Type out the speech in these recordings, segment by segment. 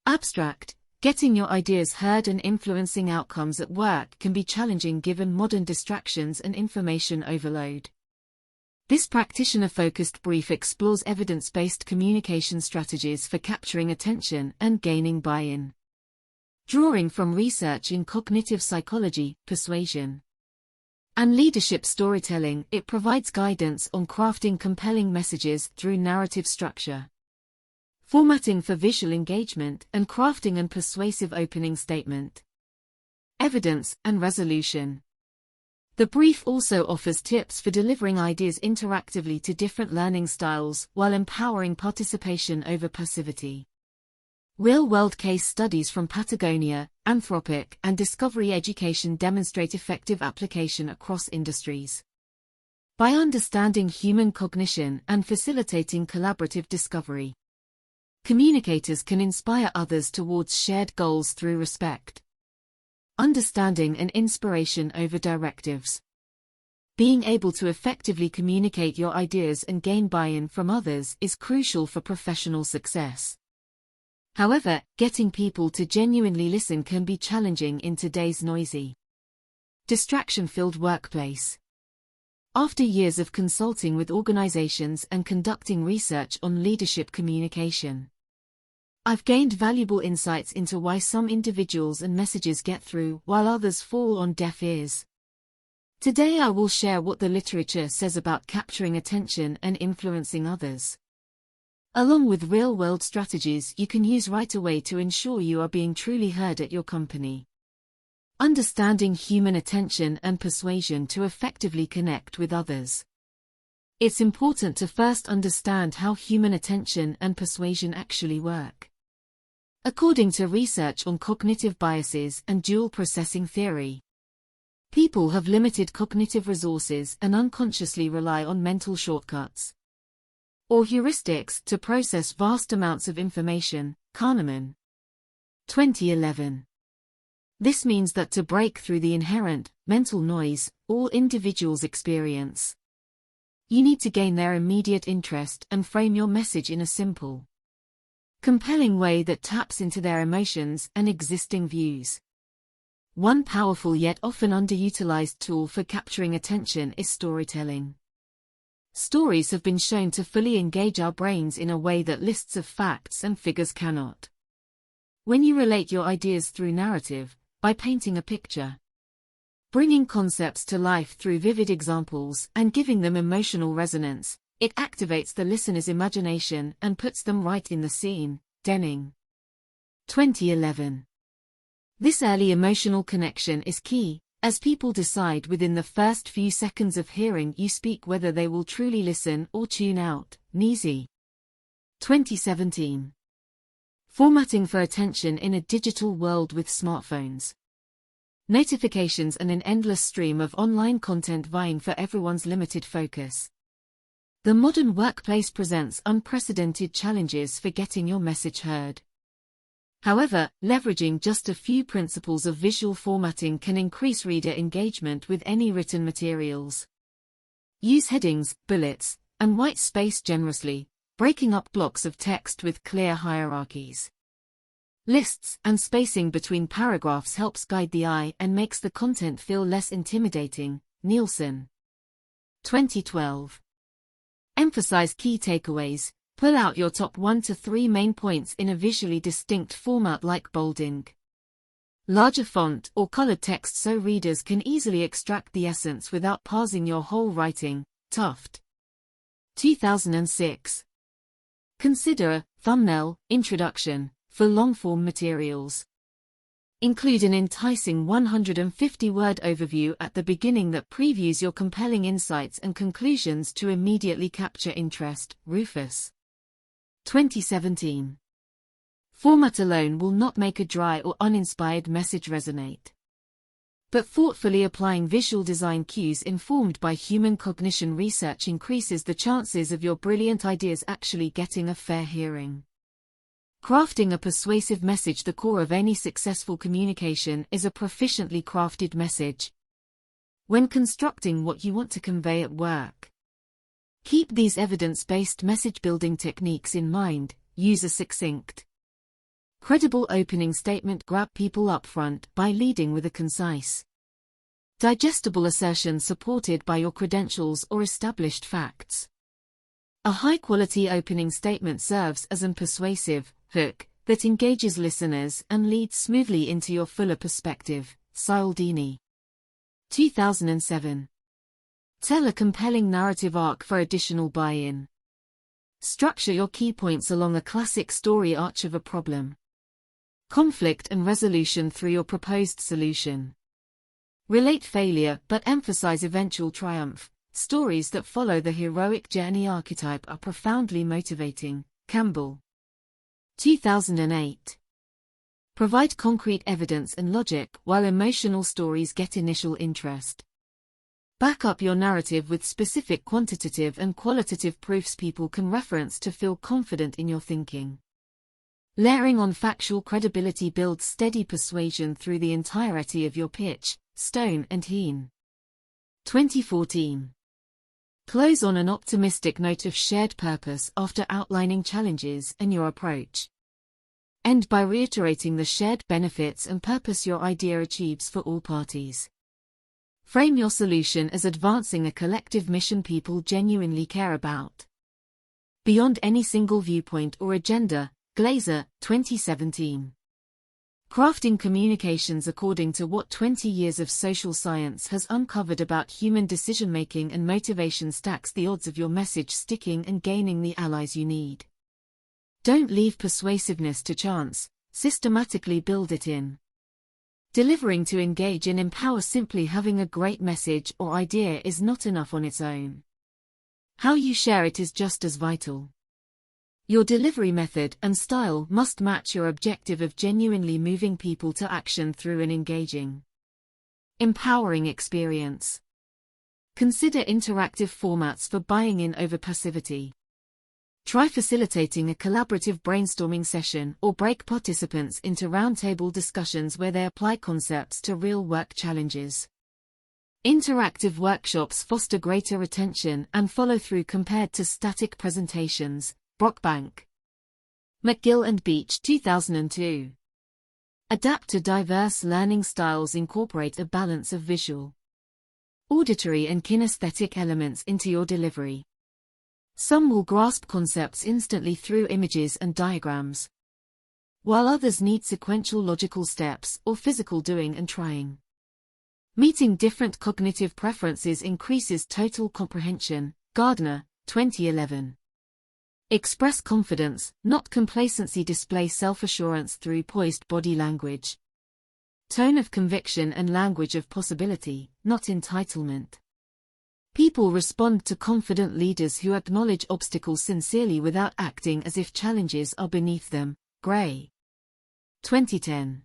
Abstract. Getting your ideas heard and influencing outcomes at work can be challenging given modern distractions and information overload. This practitioner-focused brief explores evidence-based communication strategies for capturing attention and gaining buy-in. Drawing from research in cognitive psychology, persuasion, and leadership storytelling, it provides guidance on crafting compelling messages through narrative structure, formatting for visual engagement, and crafting an persuasive opening statement. Evidence and resolution. The brief also offers tips for delivering ideas interactively to different learning styles while empowering participation over passivity. Real-world case studies from Patagonia, Anthropic, and Discovery Education demonstrate effective application across industries. By understanding human cognition and facilitating collaborative discovery, communicators can inspire others towards shared goals through respect, understanding, and inspiration over directives. Being able to effectively communicate your ideas and gain buy-in from others is crucial for professional success. However, getting people to genuinely listen can be challenging in today's noisy, distraction-filled workplace. After years of consulting with organizations and conducting research on leadership communication, I've gained valuable insights into why some individuals and messages get through while others fall on deaf ears. Today I will share what the literature says about capturing attention and influencing others, along with real-world strategies you can use right away to ensure you are being truly heard at your company. Understanding human attention and persuasion to effectively connect with others. It's important to first understand how human attention and persuasion actually work. According to research on cognitive biases and dual processing theory, people have limited cognitive resources and unconsciously rely on mental shortcuts or heuristics to process vast amounts of information. Kahneman, 2011. This means that to break through the inherent, mental noise all individuals experience, you need to gain their immediate interest and frame your message in a simple, compelling way that taps into their emotions and existing views. One powerful yet often underutilized tool for capturing attention is storytelling. Stories have been shown to fully engage our brains in a way that lists of facts and figures cannot. When you relate your ideas through narrative, by painting a picture, bringing concepts to life through vivid examples, and giving them emotional resonance, it activates the listener's imagination and puts them right in the scene. Denning, 2011. This early emotional connection is key, as people decide within the first few seconds of hearing you speak whether they will truly listen or tune out. Neasy, 2017. Formatting for attention in a digital world with smartphones, notifications, and an endless stream of online content vying for everyone's limited focus. The modern workplace presents unprecedented challenges for getting your message heard. However, leveraging just a few principles of visual formatting can increase reader engagement with any written materials. Use headings, bullets, and white space generously, breaking up blocks of text with clear hierarchies. Lists and spacing between paragraphs helps guide the eye and makes the content feel less intimidating. Nielsen, 2012. Emphasize key takeaways. Pull out your top 1 to 3 main points in a visually distinct format like bolding, larger font, or colored text so readers can easily extract the essence without parsing your whole writing. Tuft, 2006. Consider a thumbnail introduction for long-form materials. Include an enticing 150-word overview at the beginning that previews your compelling insights and conclusions to immediately capture interest. Rufus, 2017. Format alone will not make a dry or uninspired message resonate, but thoughtfully applying visual design cues informed by human cognition research increases the chances of your brilliant ideas actually getting a fair hearing. Crafting a persuasive message. The core of any successful communication is a proficiently crafted message. When constructing what you want to convey at work, keep these evidence-based message-building techniques in mind. Use a succinct, Credible opening statement. Grab people up front by leading with a concise, digestible assertion supported by your credentials or established facts. A high-quality opening statement serves as an persuasive hook that engages listeners and leads smoothly into your fuller perspective. Cialdini, 2007. Tell a compelling narrative arc for additional buy-in. Structure your key points along a classic story arch of a problem, conflict and resolution through your proposed solution. Relate failure but emphasize eventual triumph. Stories that follow the heroic journey archetype are profoundly motivating. Campbell, 2008. Provide concrete evidence and logic while emotional stories get initial interest. Back up your narrative with specific quantitative and qualitative proofs people can reference to feel confident in your thinking. Layering on factual credibility builds steady persuasion through the entirety of your pitch. Stone and Heen, 2014. Close on an optimistic note of shared purpose after outlining challenges and your approach. End by reiterating the shared benefits and purpose your idea achieves for all parties. Frame your solution as advancing a collective mission people genuinely care about. Beyond any single viewpoint or agenda. Glaser, 2017. Crafting communications according to what 20 years of social science has uncovered about human decision-making and motivation stacks the odds of your message sticking and gaining the allies you need. Don't leave persuasiveness to chance, systematically build it in. Delivering to engage and empower. Simply having a great message or idea is not enough on its own. How you share it is just as vital. Your delivery method and style must match your objective of genuinely moving people to action through an engaging, empowering experience. Consider interactive formats for buying in over passivity. Try facilitating a collaborative brainstorming session or break participants into roundtable discussions where they apply concepts to real work challenges. Interactive workshops foster greater retention and follow-through compared to static presentations. Brockbank, McGill and Beach, 2002. Adapt to diverse learning styles. Incorporate a balance of visual, auditory and kinesthetic elements into your delivery. Some will grasp concepts instantly through images and diagrams, while others need sequential logical steps or physical doing and trying. Meeting different cognitive preferences increases total comprehension. Gardner, 2011. Express confidence, not complacency. Display self-assurance through poised body language, tone of conviction and language of possibility, not entitlement. People respond to confident leaders who acknowledge obstacles sincerely without acting as if challenges are beneath them. Gray, 2010.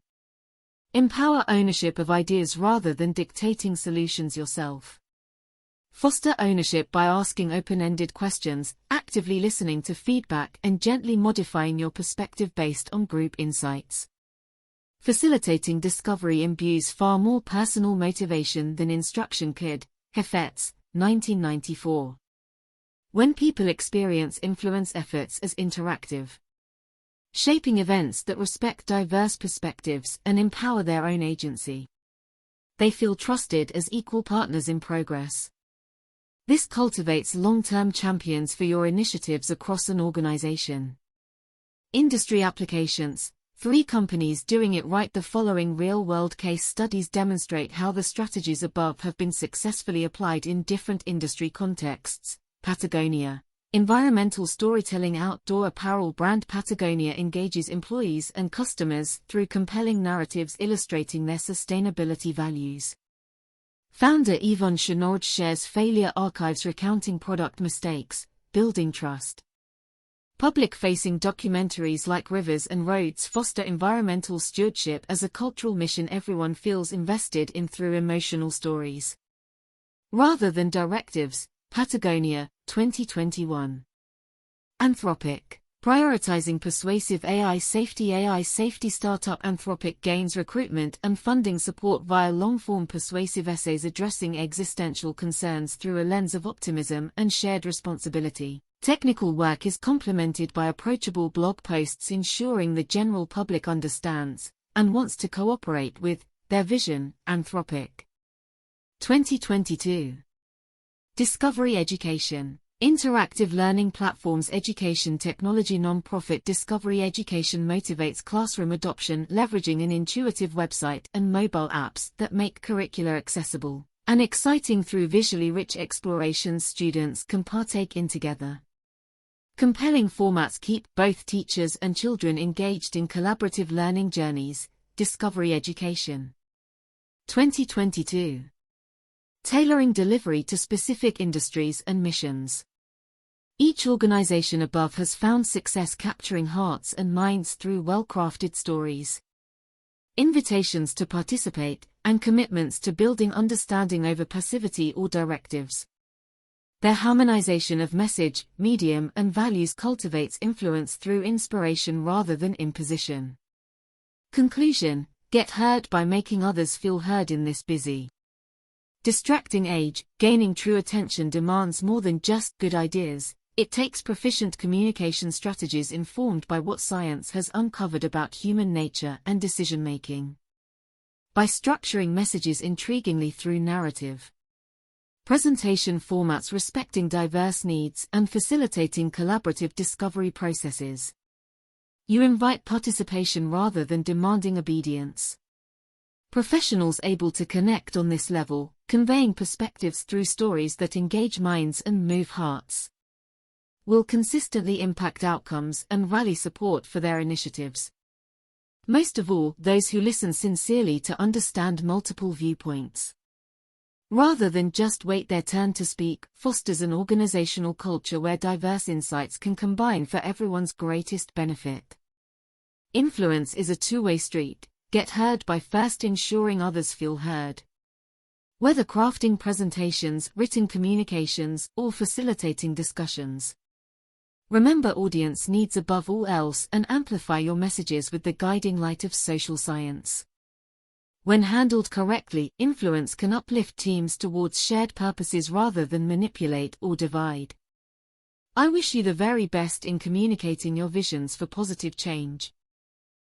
Empower ownership of ideas rather than dictating solutions yourself. Foster ownership by asking open-ended questions, actively listening to feedback and gently modifying your perspective based on group insights. Facilitating discovery imbues far more personal motivation than instruction could. Heifetz, 1994. When people experience influence efforts as interactive, shaping events that respect diverse perspectives and empower their own agency, they feel trusted as equal partners in progress. This cultivates long-term champions for your initiatives across an organization. Industry applications. 3 companies doing it right. The following real-world case studies demonstrate how the strategies above have been successfully applied in different industry contexts. Patagonia. Environmental storytelling. Outdoor apparel brand Patagonia engages employees and customers through compelling narratives illustrating their sustainability values. Founder Yvonne Chenard shares failure archives recounting product mistakes, building trust. Public-facing documentaries like Rivers and Roads foster environmental stewardship as a cultural mission everyone feels invested in through emotional stories, rather than directives. Patagonia, 2021. Anthropic. Prioritizing persuasive AI safety startup Anthropic gains recruitment and funding support via long-form persuasive essays addressing existential concerns through a lens of optimism and shared responsibility. Technical work is complemented by approachable blog posts ensuring the general public understands and wants to cooperate with their vision. Anthropic. 2022. Discovery Education. Interactive learning platforms. Education technology. Nonprofit Discovery Education motivates classroom adoption, leveraging an intuitive website and mobile apps that make curricula accessible and exciting through visually rich explorations students can partake in together. Compelling formats keep both teachers and children engaged in collaborative learning journeys. Discovery Education. 2022. Tailoring delivery to specific industries and missions. Each organization above has found success capturing hearts and minds through well-crafted stories, invitations to participate, and commitments to building understanding over passivity or directives. Their harmonization of message, medium, and values cultivates influence through inspiration rather than imposition. Conclusion: get heard by making others feel heard in this busy, distracting age. Gaining true attention demands more than just good ideas. It takes proficient communication strategies informed by what science has uncovered about human nature and decision-making. By structuring messages intriguingly through narrative, presentation formats respecting diverse needs, and facilitating collaborative discovery processes, you invite participation rather than demanding obedience. Professionals able to connect on this level, conveying perspectives through stories that engage minds and move hearts, will consistently impact outcomes and rally support for their initiatives. Most of all, those who listen sincerely to understand multiple viewpoints, rather than just wait their turn to speak, fosters an organizational culture where diverse insights can combine for everyone's greatest benefit. Influence is a two-way street. Get heard by first ensuring others feel heard. Whether crafting presentations, written communications, or facilitating discussions, remember audience needs above all else and amplify your messages with the guiding light of social science. When handled correctly, influence can uplift teams towards shared purposes rather than manipulate or divide. I wish you the very best in communicating your visions for positive change.